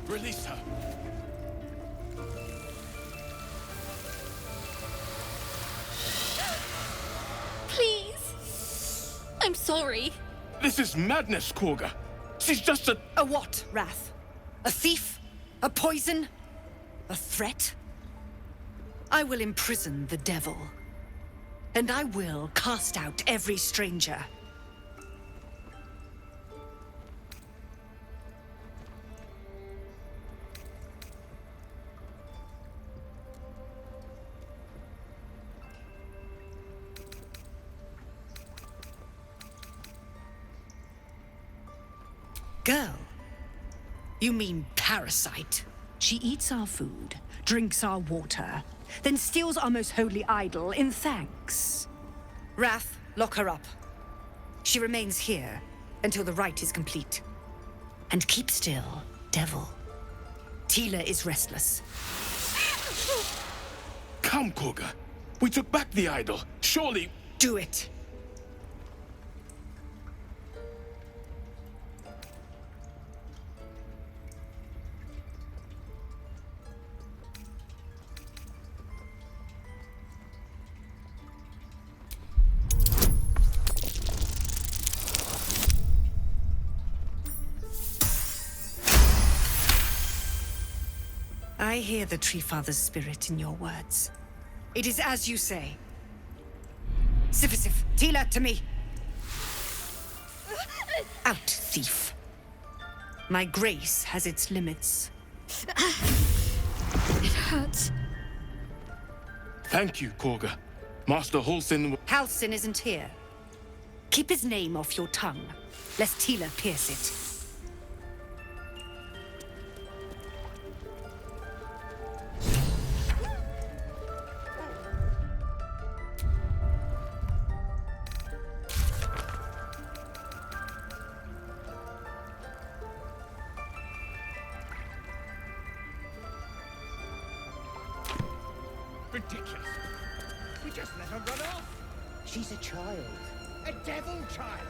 Release her. Please. I'm sorry. This is madness, Korga. She's just a... A what, Wrath? A thief? A poison? A threat? I will imprison the devil. And I will cast out every stranger. Girl? You mean parasite? She eats our food, drinks our water, then steals our most holy idol in thanks. Wrath, lock her up. She remains here until the rite is complete. And keep still, devil. Tila is restless. Come, Korga. We took back the idol. Surely... Do it. I hear the Tree Father's spirit in your words. It is as you say. Sifisif, Tila, to me! Out, thief. My grace has its limits. It hurts. Thank you, Korga. Master Halsin... Halsin isn't here. Keep his name off your tongue, lest Tila pierce it. Ridiculous. We just let her run off. She's a child. A devil child.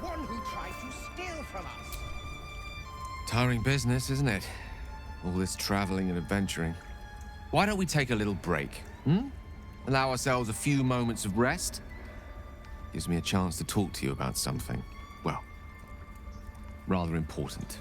One who tries to steal from us. Tiring business, isn't it? All this traveling and adventuring. Why don't we take a little break, Allow ourselves a few moments of rest? Gives me a chance to talk to you about something, well, rather important.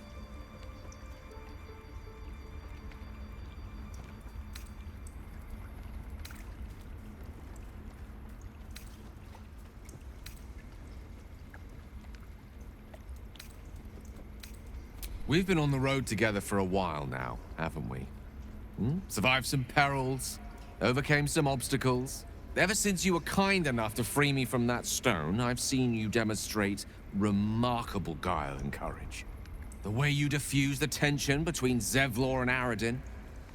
We've been on the road together for a while now, haven't we? Survived some perils, overcame some obstacles. Ever since you were kind enough to free me from that stone, I've seen you demonstrate remarkable guile and courage. The way you diffused the tension between Zevlor and Aradin.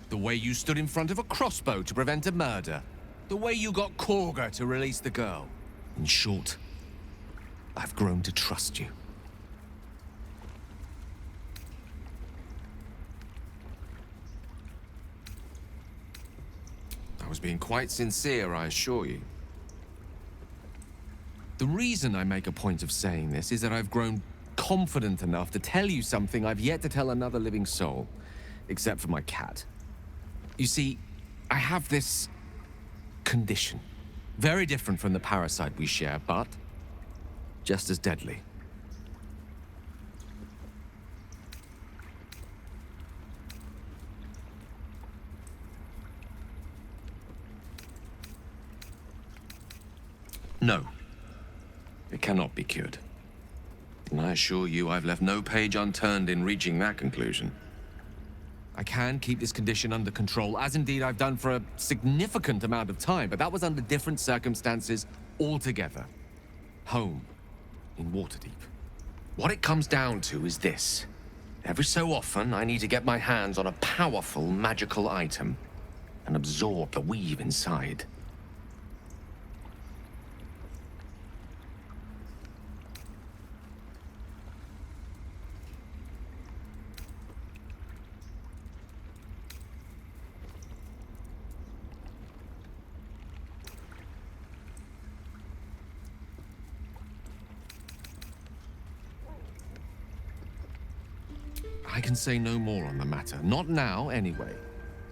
The way you stood in front of a crossbow to prevent a murder. The way you got Korga to release the girl. In short, I've grown to trust you. I was being quite sincere, I assure you. The reason I make a point of saying this is that I've grown confident enough to tell you something I've yet to tell another living soul, except for my cat. You see, I have this condition. Very different from the parasite we share, but just as deadly. No. It cannot be cured. And I assure you I've left no page unturned in reaching that conclusion. I can keep this condition under control, as indeed I've done for a significant amount of time, but that was under different circumstances altogether. Home, in Waterdeep. What it comes down to is this. Every so often, I need to get my hands on a powerful magical item and absorb the weave inside. I can say no more on the matter. Not now, anyway.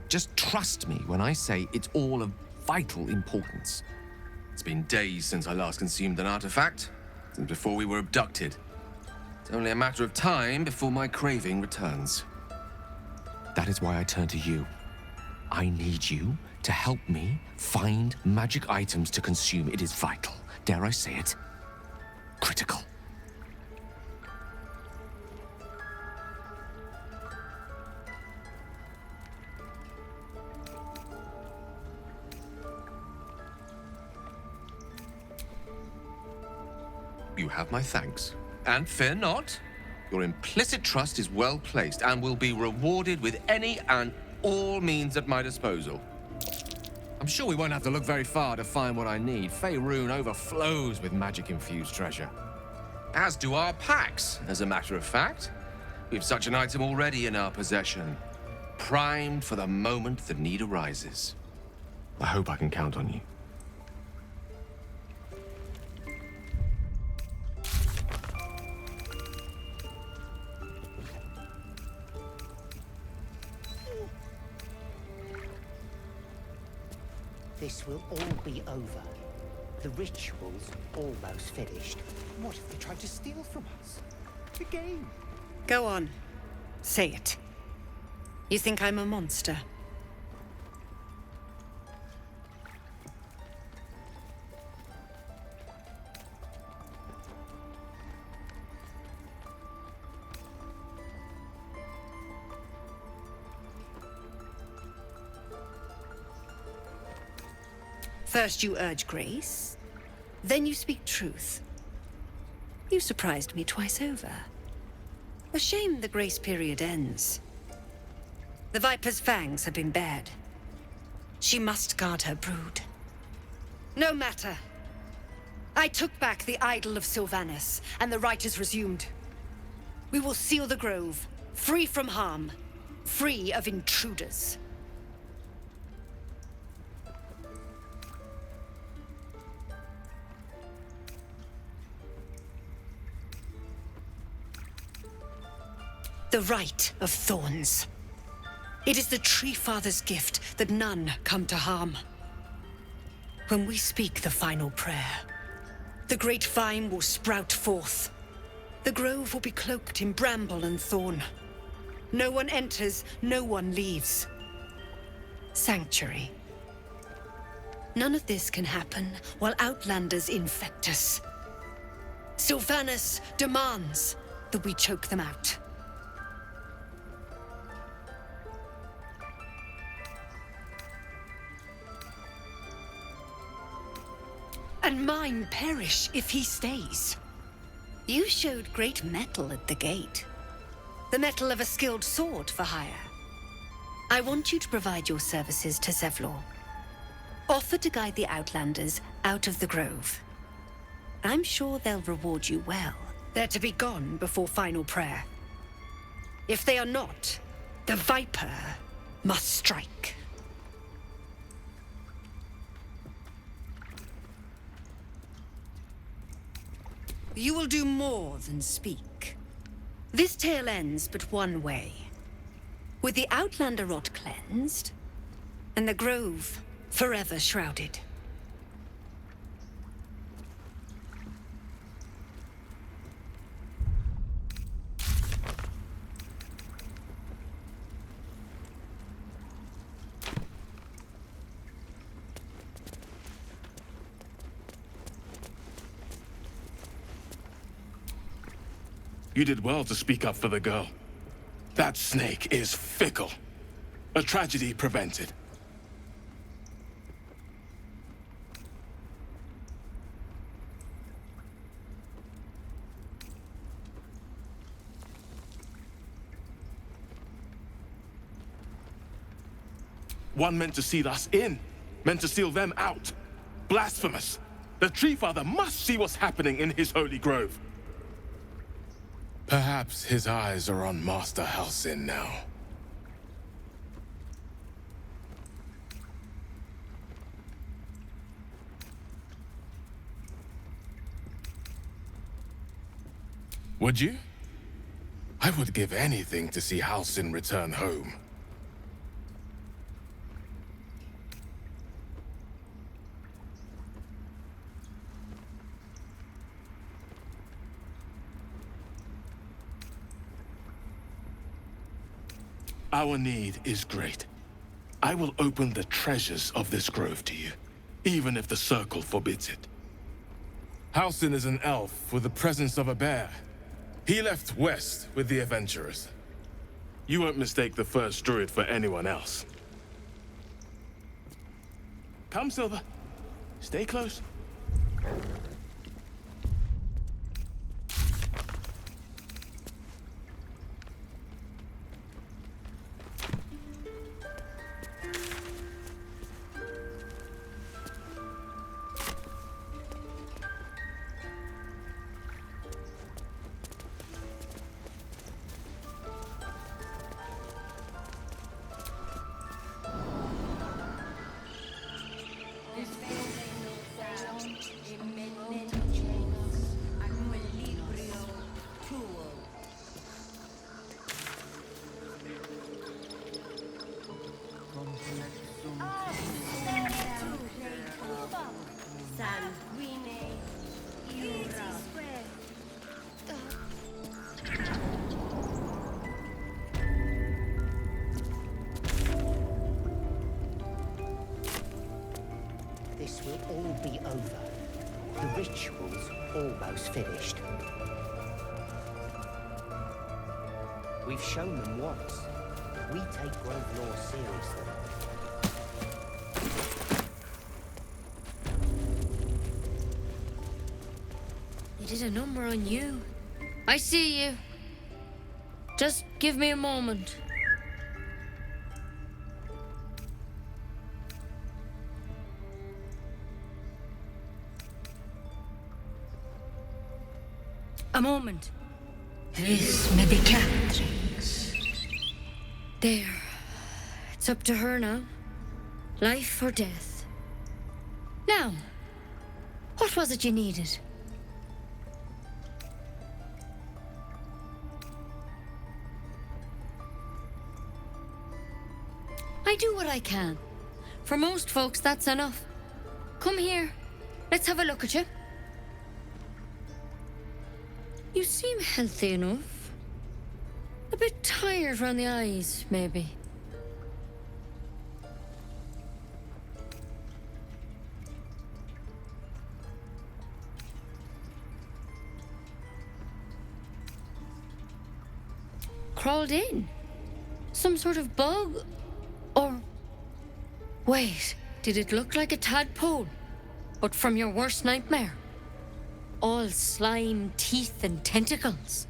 Just trust me when I say it's all of vital importance. It's been days since I last consumed an artifact, since before we were abducted. It's only a matter of time before my craving returns. That is why I turn to you. I need you to help me find magic items to consume. It is vital. Dare I say it? Critical. You have my thanks. And fear not. Your implicit trust is well placed and will be rewarded with any and all means at my disposal. I'm sure we won't have to look very far to find what I need. Faerun overflows with magic-infused treasure. As do our packs, as a matter of fact. We've such an item already in our possession. Primed for the moment the need arises. I hope I can count on you. This will all be over. The ritual's almost finished. What if they tried to steal from us? The game. Go on. Say it. You think I'm a monster? First you urge grace, then you speak truth. You surprised me twice over. A shame the grace period ends. The Viper's fangs have been bared. She must guard her brood. No matter. I took back the idol of Sylvanas, and the rite is resumed. We will seal the grove, free from harm, free of intruders. The Rite of Thorns. It is the Tree Father's gift that none come to harm. When we speak the final prayer, the great vine will sprout forth. The grove will be cloaked in bramble and thorn. No one enters, no one leaves. Sanctuary. None of this can happen while Outlanders infect us. Sylvanas demands that we choke them out. And mine perish if he stays. You showed great mettle at the gate. The mettle of a skilled sword for hire. I want you to provide your services to Zevlor. Offer to guide the Outlanders out of the grove. I'm sure they'll reward you well. They're to be gone before final prayer. If they are not, the Viper must strike. You will do more than speak. This tale ends but one way. With the Outlander rot cleansed, and the grove forever shrouded. You did well to speak up for the girl. That snake is fickle. A tragedy prevented. One meant to seal us in, meant to seal them out. Blasphemous. The Tree Father must see what's happening in his holy grove. Perhaps his eyes are on Master Halsin now. Would you? I would give anything to see Halsin return home. Our need is great. I will open the treasures of this grove to you, even if the Circle forbids it. Halsin is an elf with the presence of a bear. He left west with the adventurers. You won't mistake the first druid for anyone else. Come, Silver. Stay close. This will all be over. The ritual's almost finished. We've shown them once. We take Grove law seriously. They did a number on you. I see you. Just give me a moment. A moment. This may be Catherine's. There. It's up to her now. Life or death. Now, what was it you needed? I do what I can. For most folks, that's enough. Come here. Let's have a look at you. You seem healthy enough. A bit tired around the eyes, maybe. Crawled in? Some sort of bug? Or... Wait, did it look like a tadpole? But from your worst nightmare? All slime, teeth, and tentacles.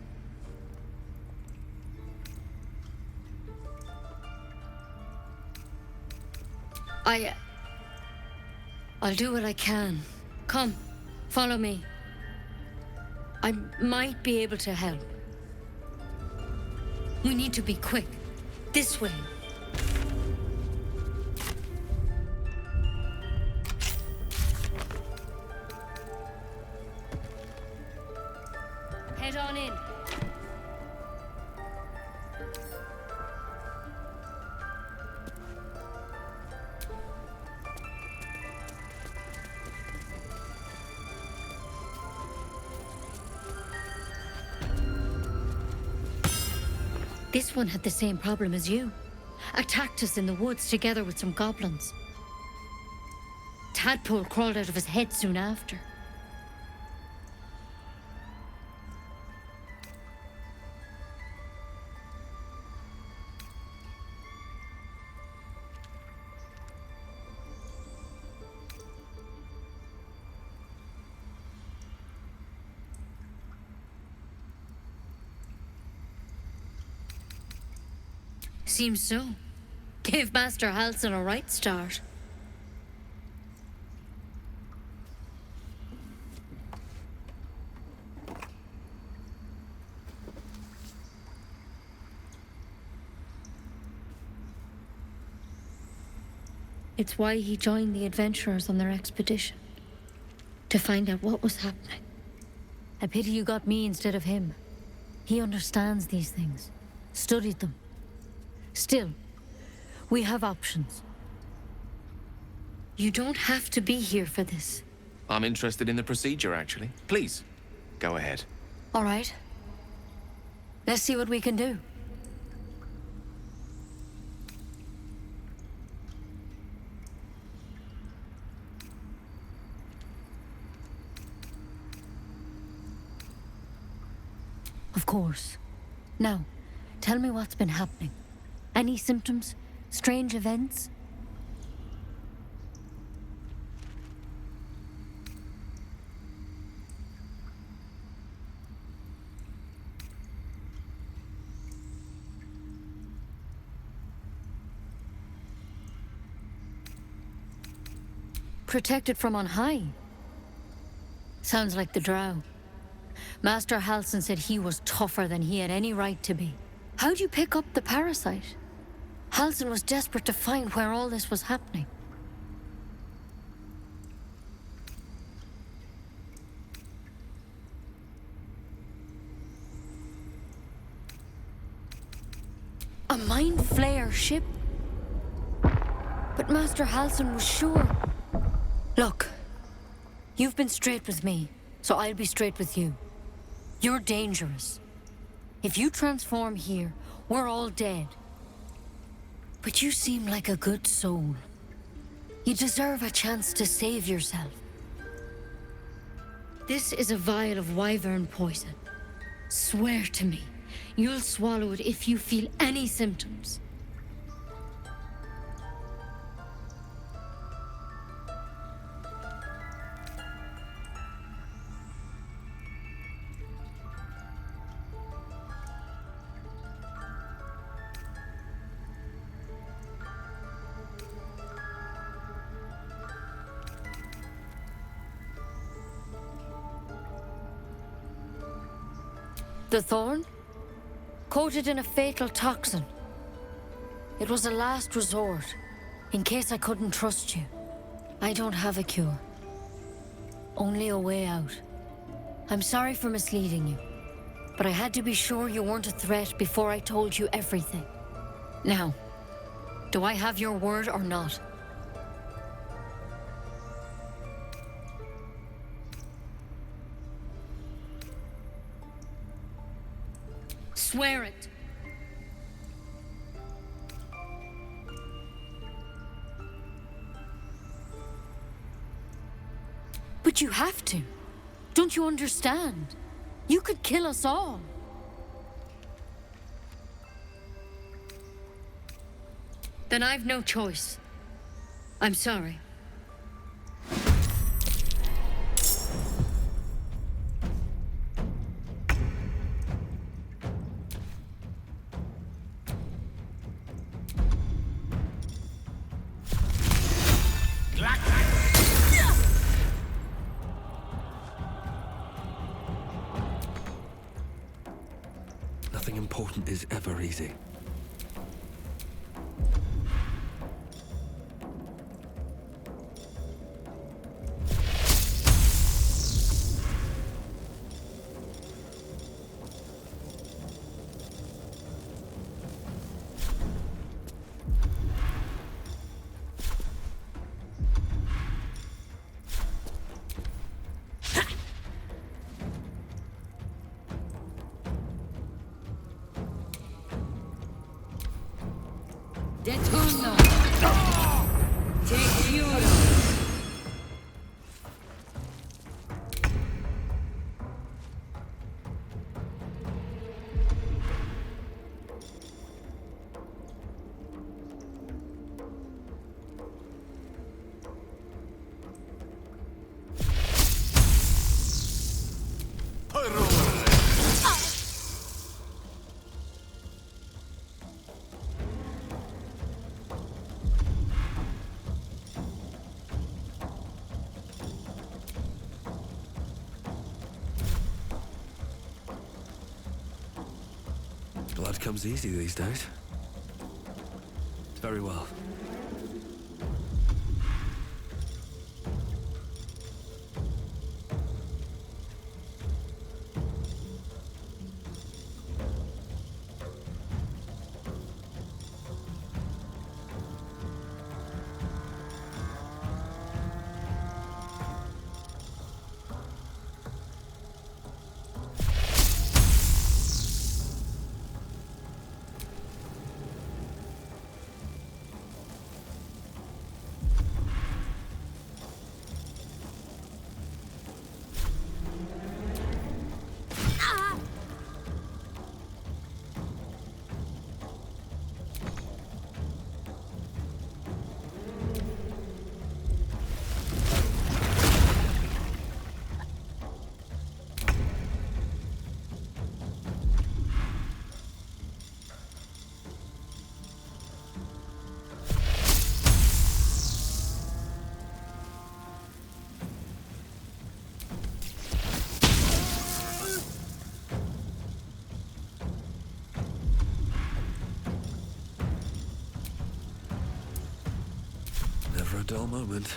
I'll do what I can. Come, follow me. I might be able to help. We need to be quick. This way. Head on in. This one had the same problem as you. Attacked us in the woods together with some goblins. Tadpole crawled out of his head soon after. Seems so. Gave Master Halsin a right start. It's why he joined the adventurers on their expedition. To find out what was happening. A pity you got me instead of him. He understands these things, studied them. Still, we have options. You don't have to be here for this. I'm interested in the procedure, actually. Please, go ahead. All right. Let's see what we can do. Of course. Now, tell me what's been happening. Any symptoms? Strange events? Protected from on high. Sounds like the Drow. Master Halsin said he was tougher than he had any right to be. How'd you pick up the parasite? Halsin was desperate to find where all this was happening. A mind flayer ship? But Master Halsin was sure. Look, you've been straight with me, so I'll be straight with you. You're dangerous. If you transform here, we're all dead. But you seem like a good soul. You deserve a chance to save yourself. This is a vial of wyvern poison. Swear to me, you'll swallow it if you feel any symptoms. The thorn? Coated in a fatal toxin. It was a last resort, in case I couldn't trust you. I don't have a cure. Only a way out. I'm sorry for misleading you, but I had to be sure you weren't a threat before I told you everything. Now, do I have your word or not? Swear it. But you have to. Don't you understand? You could kill us all. Then I've no choice. I'm sorry. Nothing important is ever easy. Detuno! Te Blood comes easy these days. Very well. Never a dull moment.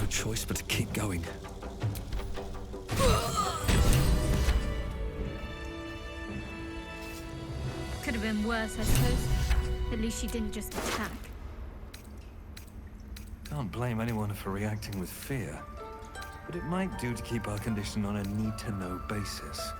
Choice but to keep going. Could have been worse, I suppose. At least she didn't just attack. Can't blame anyone for reacting with fear, but it might do to keep our condition on a need-to-know basis.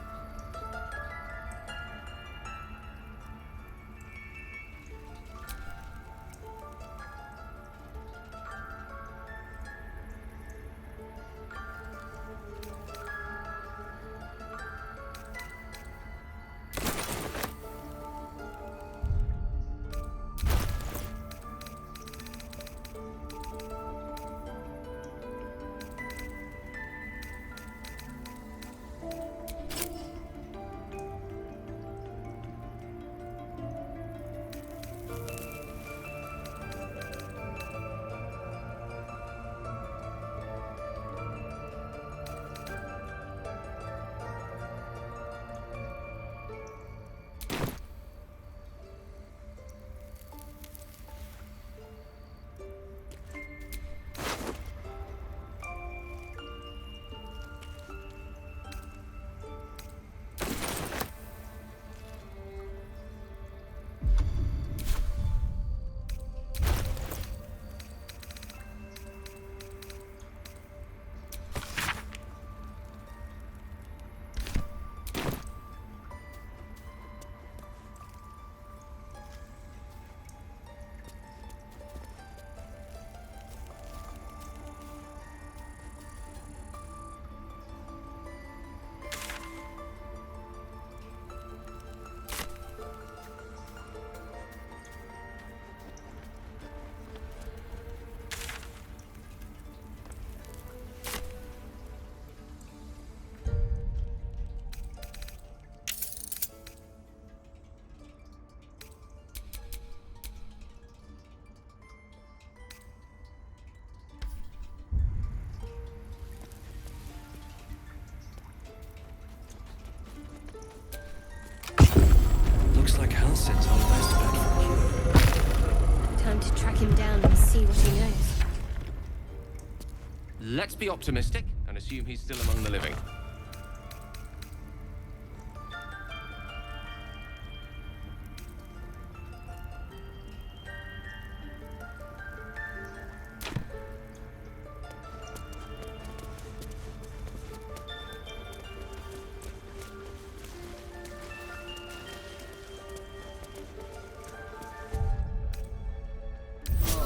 Looks like Halsin's our best bet for a cure. Time to track him down and see what he knows. Let's be optimistic and assume he's still among the living.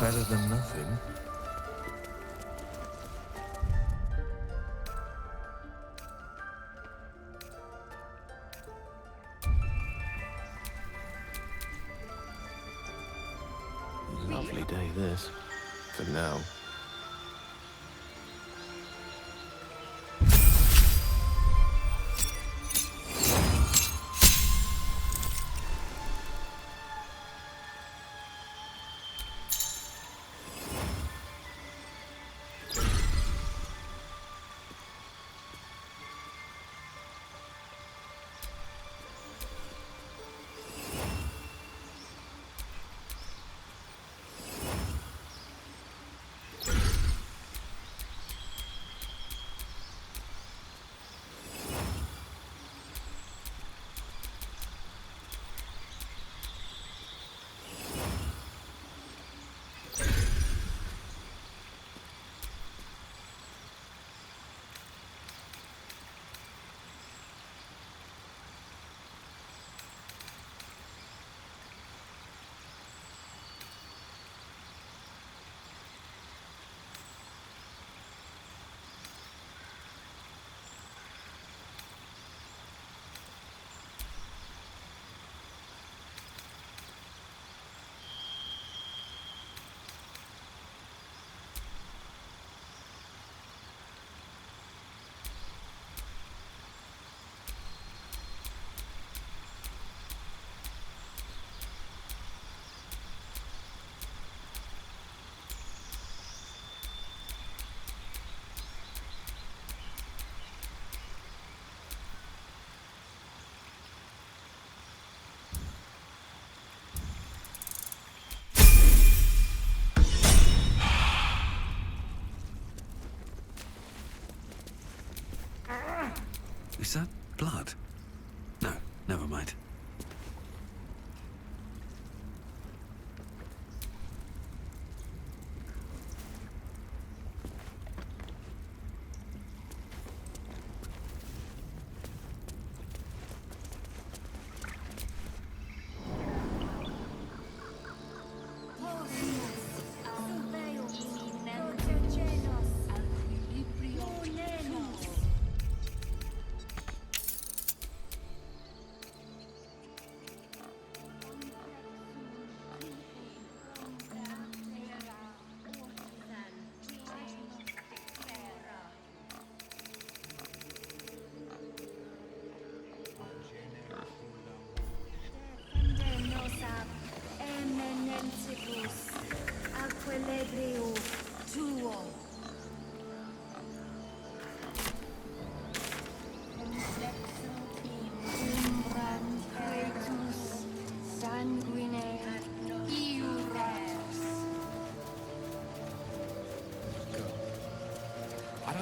Better than nothing. Lovely day, this. For now.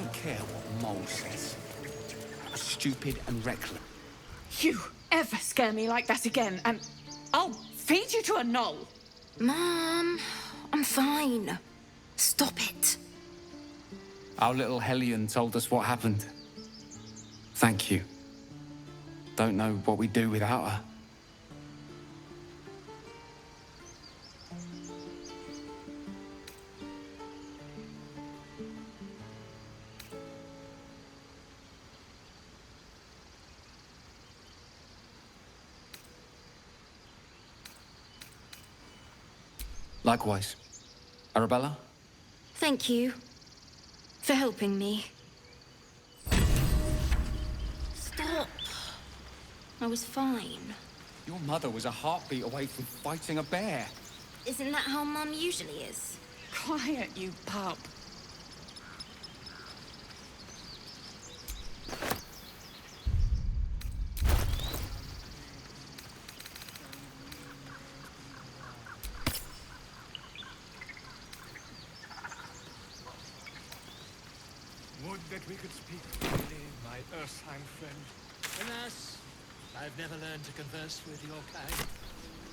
don't care what Mole says. Stupid and reckless. You ever scare me like that again, and I'll feed you to a knoll. Mom, I'm fine. Stop it. Our little Hellion told us what happened. Thank you. Don't know what we'd do without her. Likewise. Arabella? Thank you for helping me. Stop. I was fine. Your mother was a heartbeat away from fighting a bear. Isn't that how Mum usually is? Quiet, you pup. Would that we could speak freely, my Earthside friend. Alas, I've never learned to converse with your kind.